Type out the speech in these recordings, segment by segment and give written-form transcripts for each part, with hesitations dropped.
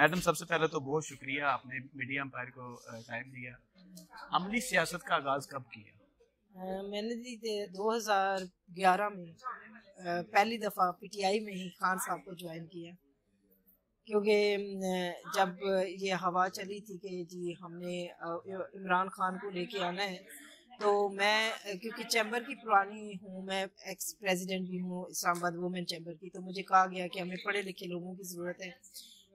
Madam, सबसे पहले तो बहुत शुक्रिया, आपने मीडिया एम्पायर को टाइम दिया। अमली सियासत का आगाज कब किया? मैंने जी 2011 में पहली दफ़ा पीटीआई में ही खान साहब को ज्वाइन किया, क्योंकि जब ये हवा चली थी कि जी हमने इमरान खान को लेके आना है, तो मैं क्योंकि चैम्बर की पुरानी हूँ, मैं एक्स प्रेसिडेंट भी हूँ इस्लामाबाद वुमेन चैम्बर की, तो मुझे कहा गया कि हमें पढ़े लिखे लोगों की ज़रूरत है,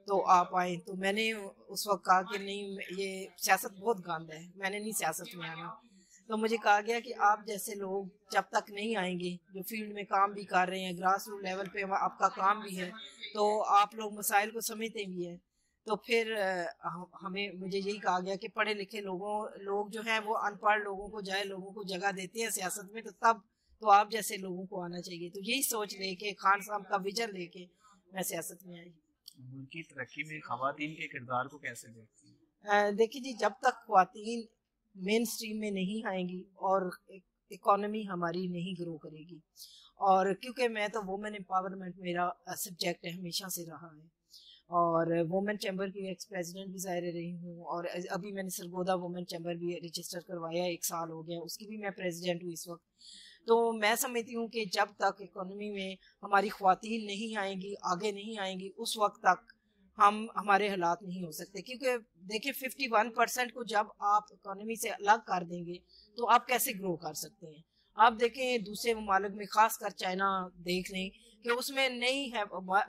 तो आप आए। तो मैंने उस वक्त कहा कि नहीं, ये सियासत बहुत गंद है, मैंने नहीं सियासत में आना। तो मुझे कहा गया कि आप जैसे लोग जब तक नहीं आएंगे, जो फील्ड में काम भी कर रहे हैं, ग्रास रूट लेवल पे आपका काम भी है, तो आप लोग मसाइल को समझते भी हैं। तो फिर मुझे यही कहा गया कि पढ़े लिखे लोग जो हैं वो अनपढ़ लोगों को लोगों को जगह देते हैं सियासत में, तो तब तो आप जैसे लोगों को आना चाहिए। तो यही सोच लेके, खान साहब का विजन लेके मैं सियासत में आई। मुल्क की तरक्की में खवातीन के किरदार को कैसे देखती हैं? देखिए जी, जब तक खवातीन मेन स्ट्रीम में नहीं आएंगी और इकोनॉमी हमारी नहीं ग्रो करेगी, और क्योंकि मैं तो वुमेन एम्पावरमेंट मेरा सब्जेक्ट है, हमेशा से रहा है, और वुमेन चैम्बर की एक्स प्रेसिडेंट भी ज़ाहिर रही हूँ, और अभी मैंने सरगोदा वुमेन चैम्बर भी रजिस्टर करवाया, 1 साल हो गया, उसकी भी मैं प्रेसिडेंट हूँ इस वक्त। तो मैं समझती हूँ कि जब तक इकोनॉमी में हमारी ख्वातीन नहीं आएंगी, आगे नहीं आएंगी, उस वक्त तक हमारे हालात नहीं हो सकते। क्योंकि देखिए 51% को जब आप इकोनॉमी से अलग कर देंगे तो आप कैसे ग्रो कर सकते हैं। आप देखें दूसरे ममालिक में, खासकर चाइना देख लें कि उसमें नहीं है,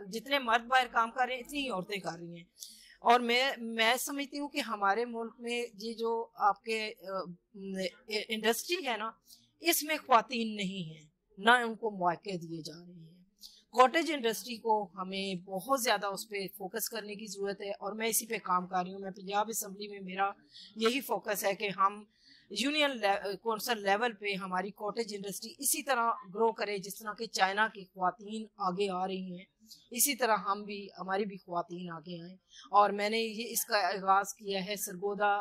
जितने मर्द बाहर काम कर रहे हैं इतनी ही औरतें कर रही हैं। और मैं समझती हूँ कि हमारे मुल्क में ये जो आपके इंडस्ट्री है ना, इसमें ख्वातीन नहीं है, ना उनको मौके दिए जा रहे हैं। कॉटेज इंडस्ट्री को हमें बहुत ज़्यादा उस पर फोकस करने की ज़रूरत है, और मैं इसी पे काम कर रही हूँ। मैं पंजाब असम्बली में मेरा यही फोकस है कि हम यूनियन कौंसल लेवल पे हमारी कॉटेज इंडस्ट्री इसी तरह ग्रो करे जिस तरह कि चाइना की ख्वातीन आगे आ रही हैं, इसी तरह हमारी भी ख्वातीन आगे आएँ। और मैंने ये इसका आगाज़ किया है सरगोदा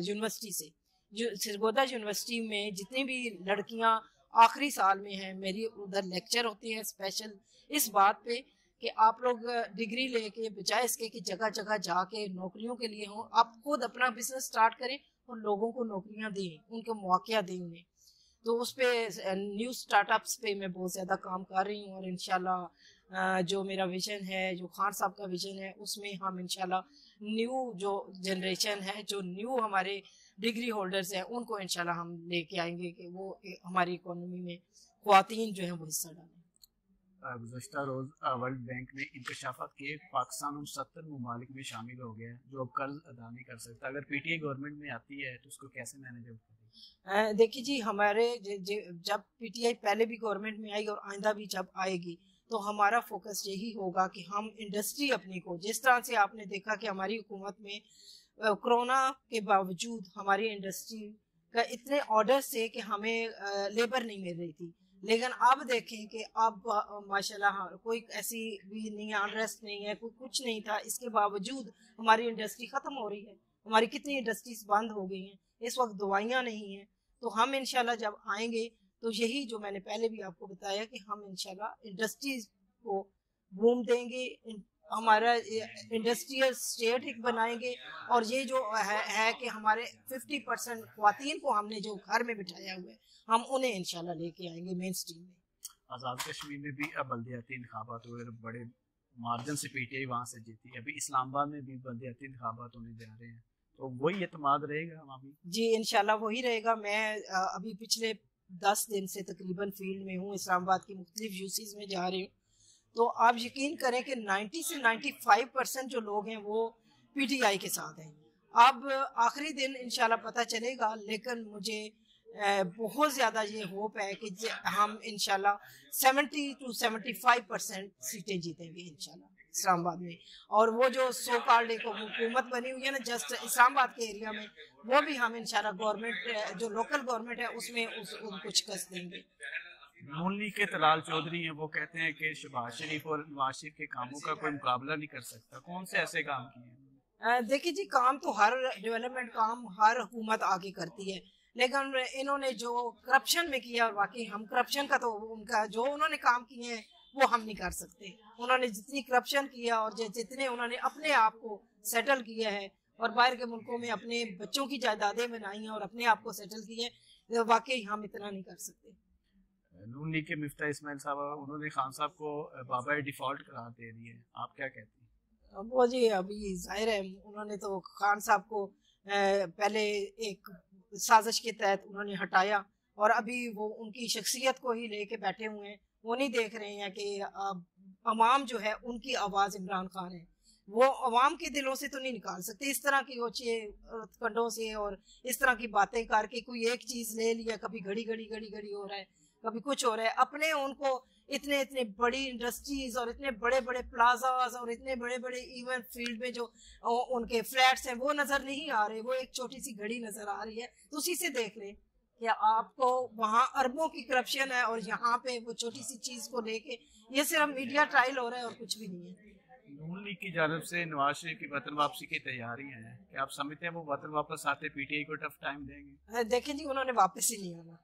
यूनिवर्सिटी से। सरगोदा यूनिवर्सिटी में जितनी भी लड़कियाँ आखिरी साल में हैं, मेरी उधर लेक्चर होते हैं स्पेशल इस बात पे कि आप लोग डिग्री लेके बजाय इसके कि जगह जगह जाके नौकरियों के लिए हों, आप खुद अपना बिजनेस स्टार्ट करें और लोगों को नौकरियां दें, उनको मौका दें उन्हें। तो उस पे न्यू स्टार्टअप्स पे मैं बहुत ज़्यादा काम कर रही हूँ, और इंशाल्लाह जो मेरा विजन है, जो खान साहब का विजन है, उसमें हम इंशाल्लाह न्यू जो जनरेशन है, जो न्यू हमारे डिग्री होल्डर्स हैं, उनको इंशाल्लाह हम लेके आएंगे कि वो हमारी इकोनॉमी में ख्वातीन जो है वो हिस्सा डालें। गुज़श्ता रोज़ वर्ल्ड बैंक ने इंकशाफात किए, पाकिस्तान 70 ममालिक में शामिल हो गया जो अब कर्ज अदा नहीं कर सकता। अगर पीटीआई गवर्नमेंट में आती है तो उसको कैसे मैनेज करेगी? देखिए जी, हमारे जब पीटीआई पहले भी गवर्नमेंट में आई और आइंदा भी जब आएगी, तो हमारा फोकस यही होगा कि हम इंडस्ट्री अपनी को, जिस तरह से आपने देखा कि हमारी हुकूमत में कोरोना के बावजूद हमारी इंडस्ट्री का इतने ऑर्डर से कि हमें लेबर नहीं मिल रही थी, लेकिन अब देखें कि अब माशाल्लाह कोई ऐसी भी नहीं है, अनरेस्ट नहीं है, कोई कुछ नहीं था, इसके बावजूद हमारी इंडस्ट्री ख़त्म हो रही है। हमारी कितनी इंडस्ट्रीज बंद हो गई हैं, इस वक्त दवाइयाँ नहीं हैं। तो हम इंशाल्लाह जब आएंगे तो यही जो मैंने पहले भी आपको बताया कि हम इंशाल्लाह इंडस्ट्रीज को बूम देंगे, हमारा इंडस्ट्रियल स्टेट एक बनाएंगे, और ये जो है कि हमारे 50% ख्वातीन को हमने जो घर में बिठाया हुआ है, हम उन्हें इंशाल्लाह लेके आएंगे मेन स्ट्रीम में। आज़ाद कश्मीर में भी अब बल्दियाती इंतखाबात हुए, बड़े मार्जिन से पीटीआई वहाँ से जीती। अभी इस्लामाबाद में भी बल्दियाती इंतखाबात होने जा रहे हैं, तो वही एतमाद रहेगा हमारी? जी इंशाल्लाह वही रहेगा। मैं अभी पिछले 10 दिन से तकरीबन फील्ड में हूँ, इस्लामाबाद की मुख्तलिफ यूसीज में जा रही हूँ। तो आप यकीन करें कि 90 से 95% जो लोग हैं वो पीटीआई के साथ हैं। अब आखिरी दिन इंशाल्लाह पता चलेगा, लेकिन मुझे बहुत ज़्यादा ये होप है कि हम इंशाल्लाह 70 to 75% सीटें जीतेंगे इंशाल्लाह इस्लामाबाद में। और वो जो सो कॉल्ड एक हुकूमत बनी हुई है ना जस्ट इस्लामाबाद के एरिया में, वो भी हम इंशाल्लाह गवर्नमेंट जो लोकल गवर्नमेंट है उसमें उनको शिकस्त देंगे। नून लीग के तलाल चौधरी हैं, वो कहते हैं कि शहबाज शरीफ और नवाज शरीफ के कामों का कोई मुकाबला नहीं कर सकता। कौन से ऐसे काम किए हैं? देखिए जी, काम तो हर डेवलपमेंट काम हर हुकूमत आगे करती है, लेकिन इन्होंने जो करप्शन में किया, और बाकी हम करप्शन का तो उनका जो उन्होंने काम किए हैं वो हम नहीं कर सकते। उन्होंने जितनी करप्शन किया और जितने उन्होंने अपने आप को सेटल किया है और बाहर के मुल्कों में अपने बच्चों की जायदादें बनाई हैं और अपने आप को सेटल किया है, वाकई हम इतना नहीं कर सकते। नून लीग के मिफ्ता इस्माइल साहब, उन्होंने खान साहब को बाबा डिफॉल्ट करार दे दी है, आप क्या कहते हैं? वो जी अभी जाहिर है उन्होंने तो खान साहब को पहले एक साजिश के तहत उन्होंने हटाया और अभी वो उनकी शख्सियत को ही लेके बैठे हुए हैं। वो नहीं देख रहे हैं कि अवाम जो है उनकी आवाज़ इमरान खान है, वो अवाम के दिलों से तो नहीं निकाल सकते इस तरह की ओछे कंडों से और इस तरह की बातें करके। कोई एक चीज़ ले लिया, कभी घड़ी घड़ी घड़ी घड़ी हो रहा है, कभी कुछ हो रहा है। अपने उनको इतने इतने बड़ी इंडस्ट्रीज और इतने बड़े बड़े प्लाजाज और इतने बड़े बड़े इवन फील्ड में जो उनके फ्लैट्स हैं वो नजर नहीं आ रहे, वो एक छोटी सी घड़ी नजर आ रही है। तो उसी से देख लें कि आपको वहाँ अरबों की करप्शन है और यहाँ पे वो छोटी सी चीज को लेके ये सिर्फ मीडिया ट्रायल हो रहा है और कुछ भी नहीं है। नून लीग की जानब से नवाज शरीफ की वतन वापसी की तैयारियां हैं, क्या आप समझते हैं वो वतन वापस आते पीटीआई को टफ टाइम देंगे? देखें जी, उन्होंने वापस ही नहीं आना।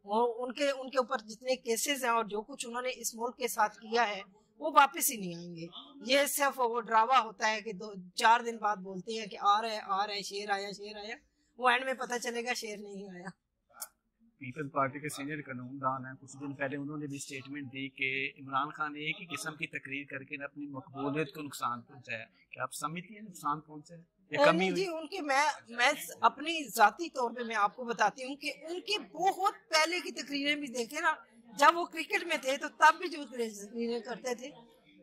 और उनके ऊपर जितने केसेस हैं और जो कुछ उन्होंने इस मुल्क के साथ किया है वो वापस ही नहीं आएंगे। ये सिर्फ वो ड्रावा होता है कि 2-4 दिन बाद बोलते हैं कि आ रहा है शेर आया शेर आया, वो एंड में पता चलेगा शेर नहीं आया। पीपल्स पार्टी के सीनियर कानूनदान हैं, कुछ दिन पहले उन्होंने भी स्टेटमेंट दी कि इमरान खान ने एक ही किस्म की तकरीर करके अपनी मकबूलियत को नुकसान पहुंचाया। क्या आप समझती हैं नुकसान पहुंचा है? नहीं जी, उनके मैं अपनी जाती तौर पे मैं आपको बताती हूँ कि उनके बहुत पहले की तकरीरें भी देखे ना, जब वो क्रिकेट में थे तो तब भी जो तकरीरें करते थे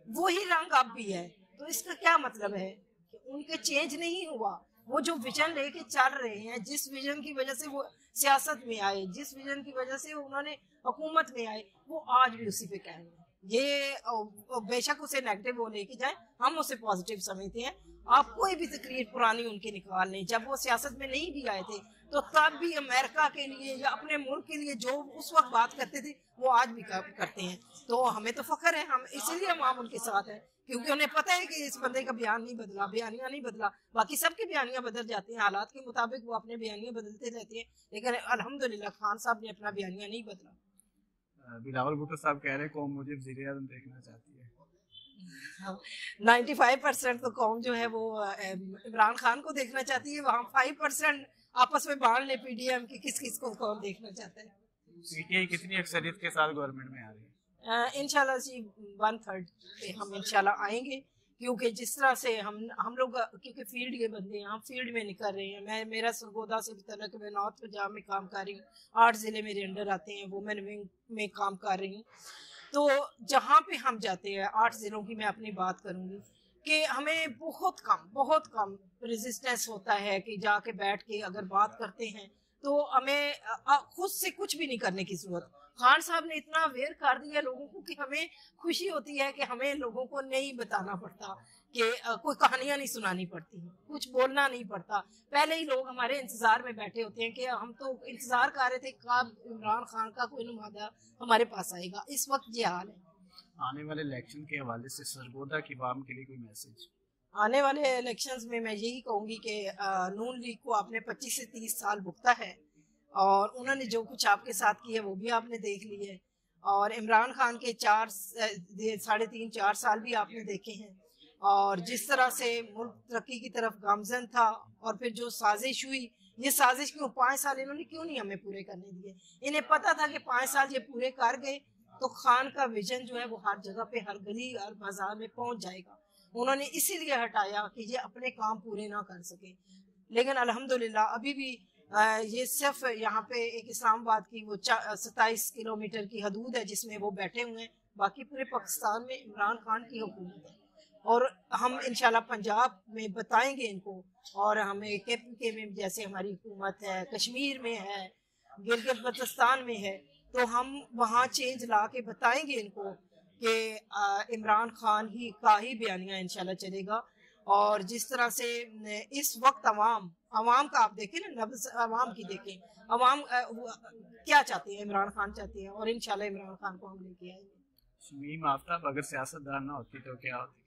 वही रंग अब भी है। तो इसका क्या मतलब है कि उनके चेंज नहीं हुआ। वो जो विजन लेके चल रहे हैं, जिस विजन की वजह से वो सियासत में आए, जिस विजन की वजह से उन्होंने हुकूमत में आए, वो आज भी उसी पे कायम है। ये बेशक उसे नेगेटिव वो लेके जाए, हम उसे पॉजिटिव समझते हैं। आप कोई भी तकरीर पुरानी उनकी निकाल लें, जब वो सियासत में नहीं भी आए थे तो तब भी अमेरिका के लिए या अपने मुल्क के लिए जो उस वक्त बात करते थे वो आज भी करते हैं। तो हमें तो फख्र है, हम इसीलिए हम उनके साथ हैं, क्योंकि उन्हें पता है कि इस बंदे का बयान नहीं बदला, बयानियां नहीं बदला। बाकी सबके बयानियां बदल जाते हैं, हालात के मुताबिक वो अपने बयानियां बदलते रहते हैं, लेकिन अल्हम्दुलिल्लाह खान साहब ने अपना बयानिया नहीं बदला। बिलावल भुट्टो साहब कह रहे हैं कौम मुझे वज़ीर आज़म देखना चाहती है। 95% तो कौम जो है वो इमरान खान को देखना चाहती है, वहाँ 5% आपस में बांट ले पीडीएम की किस किस को कौन देखना चाहता है। पीटीआई कितनी अक्सरियत के साथ गवर्नमेंट में आ रही है? इंशाल्लाह जी 1/3 पे हम इंशाल्लाह आएंगे, क्योंकि जिस तरह से हम लोग क्योंकि फील्ड के बंदे हैं, हम फील्ड में निकल रहे हैं। मेरा सरगोदा से तलक, मैं नॉर्थ पंजाब में काम कर रही हूँ, 8 ज़िले मेरे अंडर आते हैं, वुमेन विंग में काम कर रही हूँ। तो जहाँ पे हम जाते हैं 8 ज़िलों की मैं अपनी बात करूँगी कि हमें बहुत कम रेजिस्टेंस होता है कि जाके बैठ के अगर बात करते हैं तो हमें खुद से कुछ भी नहीं करने की जरूरत। खान साहब ने इतना अवेयर कर दिया लोगों को कि हमें खुशी होती है कि हमें लोगों को नहीं बताना पड़ता, कि कोई कहानियां नहीं सुनानी पड़ती, कुछ बोलना नहीं पड़ता। पहले ही लोग हमारे इंतजार में बैठे होते हैं कि हम तो इंतजार कर रहे थे कब इमरान खान का कोई नुमाइंदा हमारे पास आएगा। इस वक्त ये हाल है। आने वाले इलेक्शन के हवाले से सरगोदा की आवाम के लिए कोई मैसेज? आने वाले इलेक्शंस में मैं यही कहूँगी कि नून लीग को आपने 25 से 30 साल भुगता है और उन्होंने जो कुछ आपके साथ किया वो भी आपने देख ली है, और इमरान खान के 3.5-4 साल भी आपने देखे हैं। और जिस तरह से मुल्क तरक्की की तरफ गामजन था और फिर जो साजिश हुई, ये साजिश क्यों 5 साल इन्होंने क्यों नहीं हमें पूरे करने दिए? इन्हें पता था कि 5 साल ये पूरे कर गए तो खान का विजन जो है वो हर जगह पे, हर गली और बाजार में पहुंच जाएगा। उन्होंने इसीलिए हटाया कि ये अपने काम पूरे ना कर सके। लेकिन अल्हम्दुलिल्लाह अभी भी ये सिर्फ यहाँ पे एक इस्लामाबाद की वो 27 किलोमीटर की हदूद है जिसमें वो बैठे हुए हैं, बाकी पूरे पाकिस्तान में इमरान खान की हुकूमत है। और हम इंशाल्लाह पंजाब में बताएंगे इनको, और हमें के में जैसे हमारी हुकूमत है, कश्मीर में है, गिलगित बल्तिस्तान में है, तो हम वहाँ चेंज ला के बताएंगे इनको कि इमरान खान ही का ही बयानिया इंशाल्लाह चलेगा। और जिस तरह से इस वक्त अवाम का आप देखें ना, नब्ज़ अवाम की देखें, अवाम क्या चाहते हैं, इमरान खान चाहते हैं, और इंशाल्लाह इमरान खान को हम लेके आएंगे। शमीम आफ्ताब अगर सियासतदान ना होती तो क्या होती?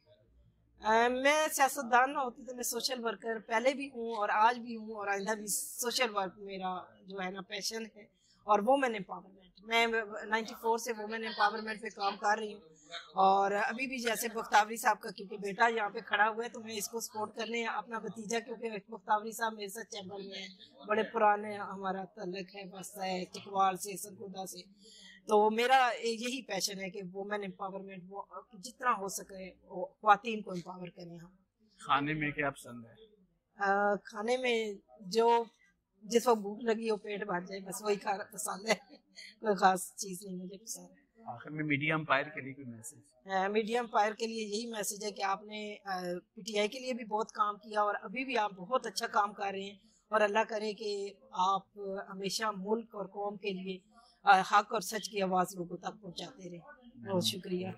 मैं सियासतदान ना होती तो मैं सोशल वर्कर पहले भी हूँ और आज भी हूँ और आइंदा भी सोशल वर्क मेरा जो है ना पैशन है, और वो मैंने एम्पावरमेंट मैं 94 से वुमेन एम्पावरमेंट पे काम कर रही हूँ और अभी भी जैसे बख्तावरी साहब का क्योंकि बेटा यहाँ पे खड़ा हुआ है तो मैं इसको सपोर्ट करने अपना भतीजा क्योंकि बख्तावरी साहब मेरे साथ चैम्बर में है, बड़े पुराने हमारा तल्लक है, बस है टिकवाल से सरगोदा से। तो मेरा यही पैशन है कि वुमेन एम्पावरमेंट वो जितना हो सके ख्वातीन को एम्पावर करें हम। खाने में क्या पसंद है? खाने में जो जिस वक्त भूख लगी हो पेट भर जाए बस वही खाना पसंद है, कोई खास चीज़ नहीं मुझे पसंद है। आखिर में मीडिया एम्पायर के लिए कोई मैसेज? मीडिया एम्पायर के लिए यही मैसेज है कि आपने पीटीआई के लिए भी बहुत काम किया और अभी भी आप बहुत अच्छा काम कर रहे हैं और अल्लाह करे कि आप हमेशा मुल्क और कौम के लिए हक और सच की आवाज़ लोगों तक पहुंचाते रहें। बहुत शुक्रिया।